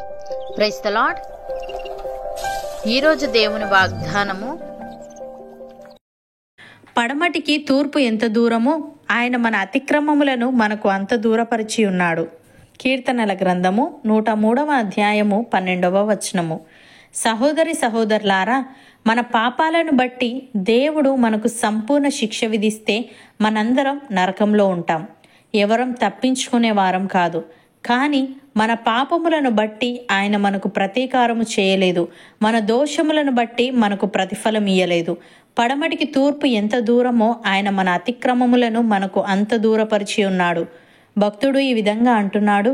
Praise the lord. ఈరోజు దేవుని వాగ్దానము, పడమటికి తూర్పు ఎంత దూరమో ఆయన మన అతిక్రమములను మనకు అంత దూరపరిచి ఉన్నాడు. కీర్తనల గ్రంథము 103వ అధ్యాయము 12వ వచనము. సహోదరి సహోదరులారా, మన పాపాలను బట్టి దేవుడు మనకు సంపూర్ణ శిక్ష విధిస్తే మనందరం నరకంలో ఉంటాం. ఎవరం తప్పించుకునే వారం కాదు. కానీ మన పాపములను బట్టి ఆయన మనకు ప్రతీకారము చేయలేదు. మన దోషములను బట్టి మనకు ప్రతిఫలం ఇయ్యలేదు. పడమటికి తూర్పు ఎంత దూరమో ఆయన మన అతిక్రమములను మనకు అంత దూరపరిచి ఉన్నాడు. భక్తుడు ఈ విధంగా అంటున్నాడు: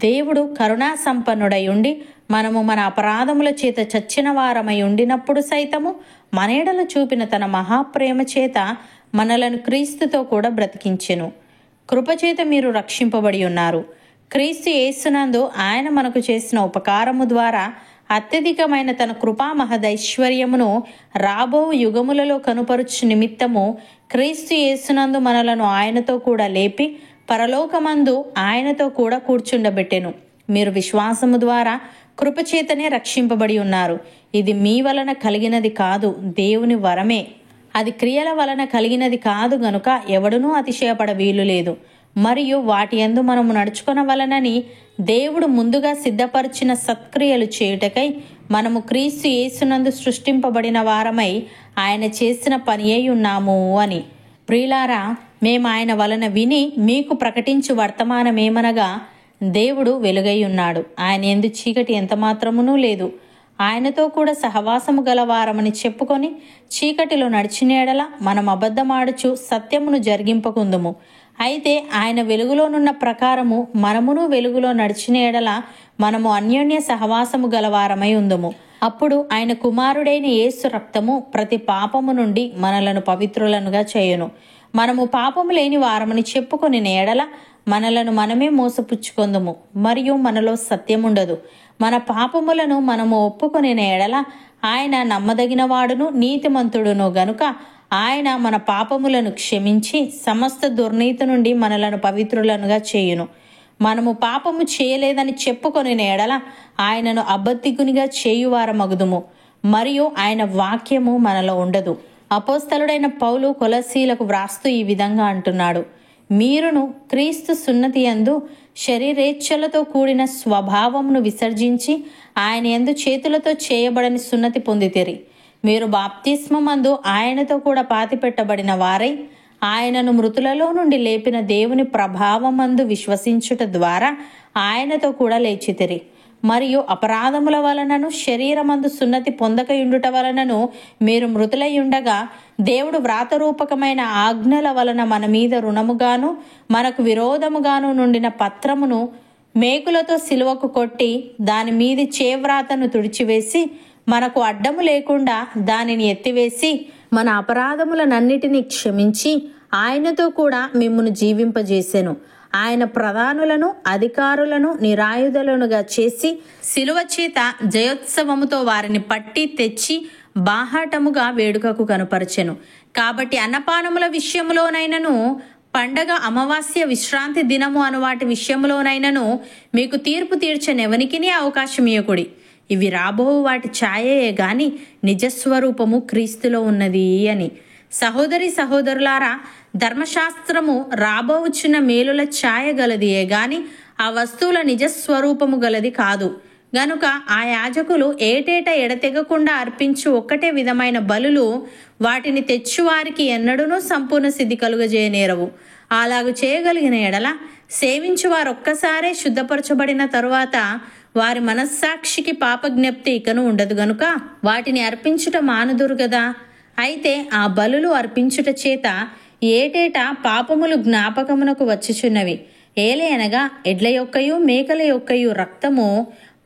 దేవుడు కరుణా సంపన్నుడై ఉండి మనము మన అపరాధముల చేత చచ్చిన వారమై ఉండినప్పుడు సైతము మన ఎడల చూపిన తన మహాప్రేమ చేత మనలను క్రీస్తుతో కూడా బ్రతికించెను. కృపచేత మీరు రక్షింపబడి ఉన్నారు. క్రీస్తు యేసునందు ఆయన మనకు చేసిన ఉపకారము ద్వారా అత్యధికమైన తన కృపా మహదైశ్వర్యమును రాబో యుగములలో కనుపరుచు నిమిత్తము క్రీస్తు యేసునందు మనలను ఆయనతో కూడా లేపి పరలోకమందు ఆయనతో కూడా కూర్చుండబెట్టెను. మీరు విశ్వాసము ద్వారా కృపచేతనే రక్షింపబడి ఉన్నారు. ఇది మీ వలన కలిగినది కాదు, దేవుని వరమే. అది క్రియల వలన కలిగినది కాదు గనుక ఎవడునూ అతిశయపడ వీలు లేదు. మరియు వాటి యందు మనము నడుచుకొనవలనని దేవుడు ముందుగా సిద్ధపరిచిన సత్క్రియలు చేయుటకై మనము క్రీస్తు యేసునందు సృష్టింపబడిన వారమై ఆయన చేసిన పని అయి ఉన్నాము అని. ప్రియులారా, మేము ఆయన వలన విని మీకు ప్రకటించు వర్తమానమేమనగా, దేవుడు వెలుగై ఉన్నాడు, ఆయన యందు చీకటి ఎంత మాత్రమునూ లేదు. ఆయనతో కూడా సహవాసము గలవారమని చెప్పుకొని చీకటిలో నడిచిన ఎడల మనం అబద్ధమాడుచు సత్యమును జరిగింపకుందుము. అయితే ఆయన వెలుగులోనున్న ప్రకారము మనమును వెలుగులో నడిచిన ఎడల మనము అన్యోన్య సహవాసము గలవారమై ఉందుము. అప్పుడు ఆయన కుమారుడైన యేసు రక్తము ప్రతి పాపము నుండి మనలను పవిత్రులనుగా చేయును. మనము పాపము లేని వారమని చెప్పుకొని ఎడల మనలను మనమే మోసపుచ్చుకొందుము, మరియు మనలో సత్యముండదు. మన పాపములను మనము ఒప్పుకొని ఎడల ఆయన నమ్మదగిన వాడును నీతిమంతుడును గనుక ఆయన మన పాపములను క్షమించి సమస్త దుర్నీతి నుండి మనలను పవిత్రులనుగా చేయును. మనము పాపము చేయలేదని చెప్పుకొని ఎడల ఆయనను అబద్ధికునిగా చేయువారమగుదుము, మరియు ఆయన వాక్యము మనలో ఉండదు. అపోస్తలుడైన పౌలు కొలస్సీలకు వ్రాస్తూ ఈ విధంగా అంటున్నాడు: మీరును క్రీస్తు సున్నతి యందు శరీరేచ్ఛలతో కూడిన స్వభావమును విసర్జించి ఆయన యందు చేతులతో చేయబడని సున్నతి పొందితిరి. మీరు బాప్తిస్మమందు ఆయనతో కూడా పాతిపెట్టబడిన వారై ఆయనను మృతులలో నుండి లేపిన దేవుని ప్రభావమందు విశ్వసించుట ద్వారా ఆయనతో కూడా లేచితిరి. మరియు అపరాధముల వలనను శరీరమందు సున్నతి పొందకయుండుట వలనను మీరు మృతులై ఉండగా దేవుడు వ్రాతరూపకమైన ఆజ్ఞల వలన మన మీద రుణముగాను మనకు విరోధముగాను నుండిన పత్రమును మేకులతో సిలువకు కొట్టి దాని మీది చేవ్రాతను తుడిచివేసి మనకు అడ్డము లేకుండా దానిని ఎత్తివేసి మన అపరాధములనన్నిటినీ క్షమించి ఆయనతో కూడా మిమ్మును జీవింపజేసెను. ఆయన ప్రధానులను అధికారులను నిరాయుధులనుగా చేసి సిలువ చేత జయోత్సవముతో వారిని పట్టి తెచ్చి బాహాటముగా వేడుకకు కనుపరచెను. కాబట్టి అన్నపానముల విషయములోనైనను పండగ, అమావాస్య, విశ్రాంతి దినము అను వాటి విషయములోనైనను మీకు తీర్పు తీర్చనెవనికిని అవకాశం ఇయ్యకుడి. ఇవి రాబో వాటి ఛాయయే గాని నిజస్వరూపము క్రీస్తులో ఉన్నది అని. సహోదరి సహోదరులారా, ధర్మశాస్త్రము రాబోవుచున్న మేలుల ఛాయ గలదియే గాని ఆ వస్తువుల నిజస్వరూపము గలది కాదు. గనుక ఆ యాజకులు ఏటేటా ఎడతెగకుండా అర్పించు ఒక్కటే విధమైన బలులు వాటిని తెచ్చువారికి ఎన్నడూనూ సంపూర్ణ సిద్ధి కలుగజేయనేరవు. అలాగు చేయగలిగిన ఎడల సేవించు వారొక్కసారే శుద్ధపరచబడిన తరువాత వారి మనస్సాక్షికి పాపజ్ఞప్తి ఇకను ఉండదు గనుక వాటిని అర్పించుట మానుదురు గదా. అయితే ఆ బలులు అర్పించుట చేత ఏటేటా పాపములు జ్ఞాపకమునకు వచ్చుచున్నవి. ఏలయనగా ఎడ్ల యొక్కయు మేకల యొక్కయు రక్తము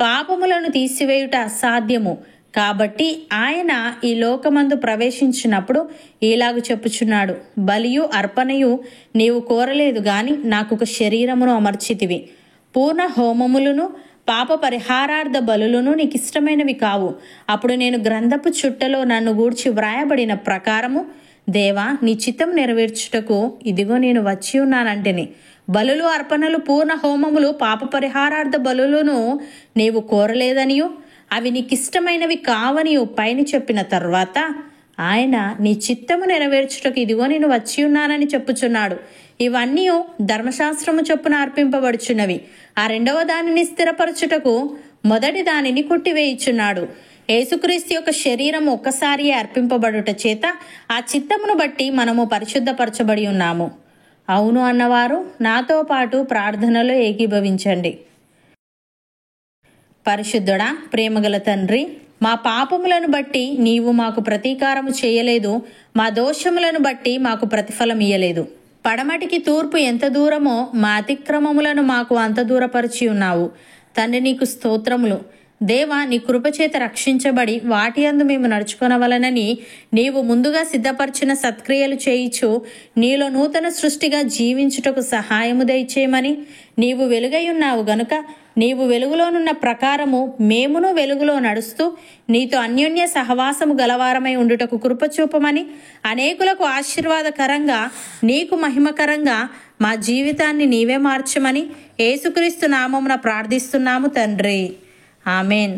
పాపములను తీసివేయుట అసాధ్యము. కాబట్టి ఆయన ఈ లోకమందు ప్రవేశించినప్పుడు ఇలాగు చెప్పుచున్నాడు: బలియు అర్పణయు నీవు కోరలేదు గాని నాకొక శరీరమును అమర్చితివి. పూర్ణ హోమములను పాప పరిహారార్థ బలులను నీకు ఇష్టమైనవి కావు. అప్పుడు నేను గ్రంథపు చుట్టలో నన్ను గూర్చి వ్రాయబడిన ప్రకారము, దేవా నీ చిత్తం నెరవేర్చుటకు ఇదిగో నేను వచ్చి ఉన్నానంటిని. బలులు, అర్పణలు, పూర్ణ హోమములు, పాప పరిహారార్థ బలులను నీవు కోరలేదనియు అవి నీకిష్టమైనవి కావనియు పైన చెప్పిన తర్వాత ఆయన నీ చిత్తము నెరవేర్చుటకు ఇదిగో నేను వచ్చి ఉన్నానని చెప్పుచున్నాడు. ఇవన్నీ ధర్మశాస్త్రము చొప్పున అర్పింపబడుచున్నవి. ఆ రెండవ దానిని స్థిరపరచుటకు మొదటి దానిని కొట్టివేయుచున్నాడు. యేసుక్రీస్తు యొక్క శరీరం ఒక్కసారి అర్పింపబడుట చేత ఆ చిత్తమును బట్టి మనము పరిశుద్ధపరచబడి ఉన్నాము. అవును అన్నవారు నాతో పాటు ప్రార్థనలో ఏకీభవించండి. పరిశుద్ధుడా, ప్రేమగల తండ్రి, మా పాపములను బట్టి నీవు మాకు ప్రతీకారము చేయలేదు, మా దోషములను బట్టి మాకు ప్రతిఫలం ఇయ్యలేదు. పడమటికి తూర్పు ఎంత దూరమో మా అతిక్రమములను మాకు అంత దూరపరిచి ఉన్నావు. తండ్రి, నీకు స్తోత్రములు. దేవా, నీ కృపచేత రక్షించబడి వాటి యందు మేము నడుచుకొనవలనని నీవు ముందుగా సిద్ధపరిచిన సత్క్రియలు చేయిచు నీలో నూతన సృష్టిగా జీవించుటకు సహాయము దయచేయమని, నీవు వెలుగై ఉన్నావు గనుక నీవు వెలుగులోనున్న ప్రకారము మేమును వెలుగులో నడుస్తూ నీతో అన్యోన్య సహవాసము గలవారమై ఉండుటకు కృపచూపమని, అనేకులకు ఆశీర్వాదకరంగా నీకు మహిమకరంగా మా జీవితాన్ని నీవే మార్చమని యేసుక్రీస్తు నామమున ప్రార్థిస్తున్నాము తండ్రి. ఆమెన్.